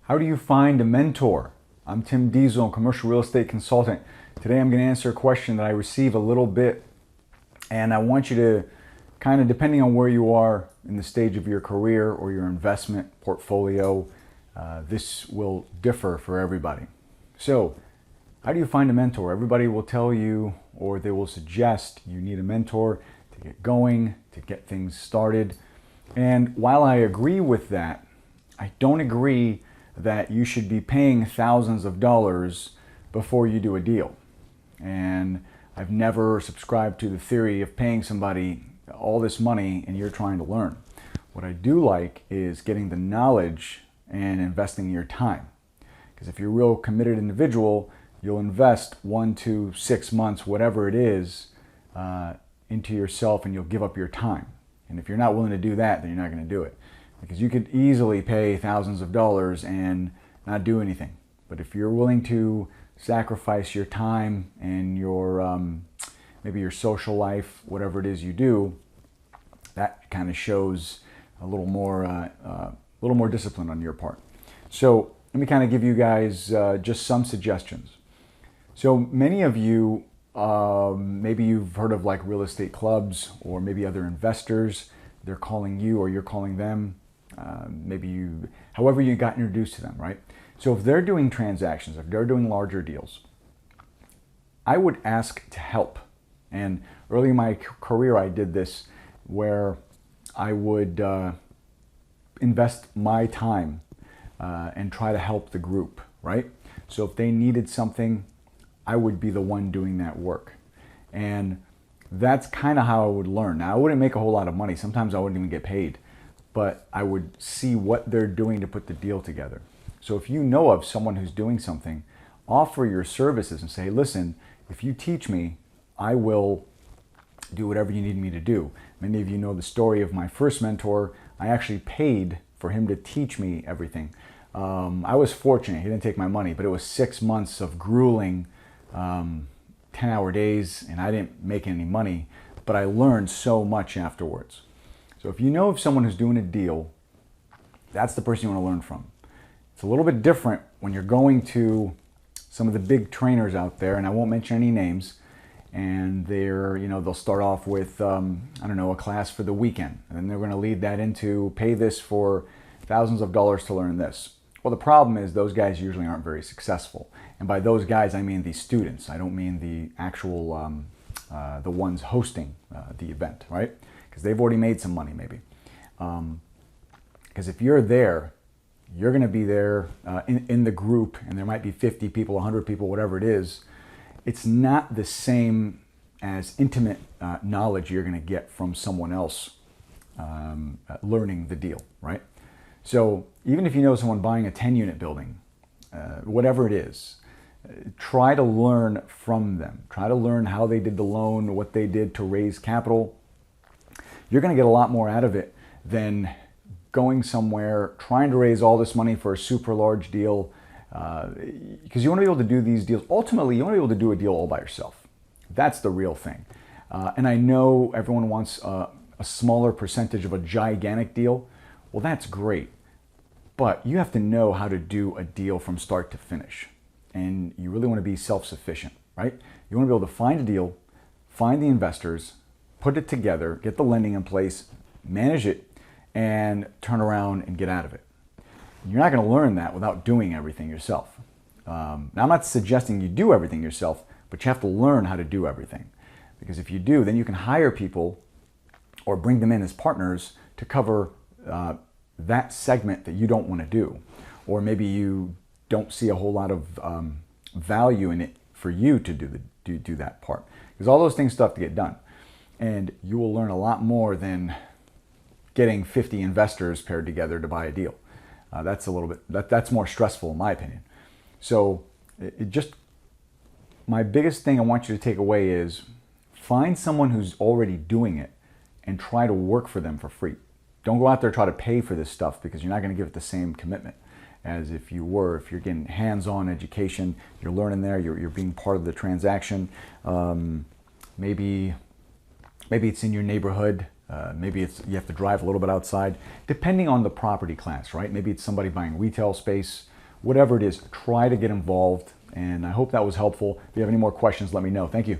How do you find a mentor? I'm Tim Diesel, commercial real estate consultant. Today I'm going to answer a question that I receive a little bit, and I want you to kind of, depending on where you are in the stage of your career or your investment portfolio, this will differ for everybody. So, how do you find a mentor? Everybody will tell you, or they will suggest you need a mentor to get going, to get things started. And while I agree with that, I don't agree that you should be paying thousands of dollars before you do a deal. And I've never subscribed to the theory of paying somebody all this money and you're trying to learn. What I do like is getting the knowledge and investing your time. Because if you're a real committed individual, you'll invest 1 to 6 months, whatever it is, into yourself, and you'll give up your time. And if you're not willing to do that, then you're not going to do it. Because you could easily pay thousands of dollars and not do anything. But if you're willing to sacrifice your time and your maybe your social life, whatever it is you do, that kind of shows a little more discipline on your part. So let me kind of give you guys just some suggestions. So many of you, maybe you've heard of like real estate clubs, or maybe other investors. They're calling you or you're calling them. However you got introduced to them, right? So if they're doing transactions, if they're doing larger deals, I would ask to help. And early in my career, I did this where I would invest my time and try to help the group, right? So if they needed something, I would be the one doing that work. And that's kind of how I would learn. Now, I wouldn't make a whole lot of money. Sometimes I wouldn't even get paid. But I would see what they're doing to put the deal together. So if you know of someone who's doing something, offer your services and say, listen, if you teach me, I will do whatever you need me to do. Many of you know the story of my first mentor. I actually paid for him to teach me everything. I was fortunate. He didn't take my money, but it was 6 months of grueling 10-hour days, and I didn't make any money, but I learned so much afterwards. So if you know of someone who's doing a deal, that's the person you want to learn from. It's a little bit different when you're going to some of the big trainers out there, and I won't mention any names, and they'll start off with, a class for the weekend, and then they're going to lead that into pay this for thousands of dollars to learn this. Well, the problem is those guys usually aren't very successful. And by those guys, I mean the students. I don't mean the actual, the ones hosting the event, right? Because they've already made some money maybe. Because if you're there, you're going to be there in the group, and there might be 50 people, 100 people, whatever it is. It's not the same as intimate knowledge you're going to get from someone else learning the deal, right? So even if you know someone buying a 10-unit building, whatever it is, try to learn from them. Try to learn how they did the loan, what they did to raise capital. You're going to get a lot more out of it than going somewhere, trying to raise all this money for a super large deal, because you want to be able to do these deals. Ultimately, you want to be able to do a deal all by yourself. That's the real thing. And I know everyone wants a smaller percentage of a gigantic deal. Well, that's great. But you have to know how to do a deal from start to finish. And you really want to be self-sufficient, right? You want to be able to find a deal, find the investors, put it together, get the lending in place, manage it, and turn around and get out of it. You're not going to learn that without doing everything yourself. Now, I'm not suggesting you do everything yourself, but you have to learn how to do everything. Because if you do, then you can hire people or bring them in as partners to cover that segment that you don't want to do. Or maybe you don't see a whole lot of value in it for you to do that part. Because all those things still have to get done. And you will learn a lot more than getting 50 investors paired together to buy a deal. That's more stressful in my opinion. So my biggest thing I want you to take away is find someone who's already doing it and try to work for them for free. Don't go out there and try to pay for this stuff, because you're not going to give it the same commitment as if you're getting hands-on education, you're learning there, you're being part of the transaction. Maybe it's in your neighborhood, maybe you have to drive a little bit outside, depending on the property class, right? Maybe it's somebody buying retail space, whatever it is, try to get involved. And I hope that was helpful. If you have any more questions, let me know. Thank you.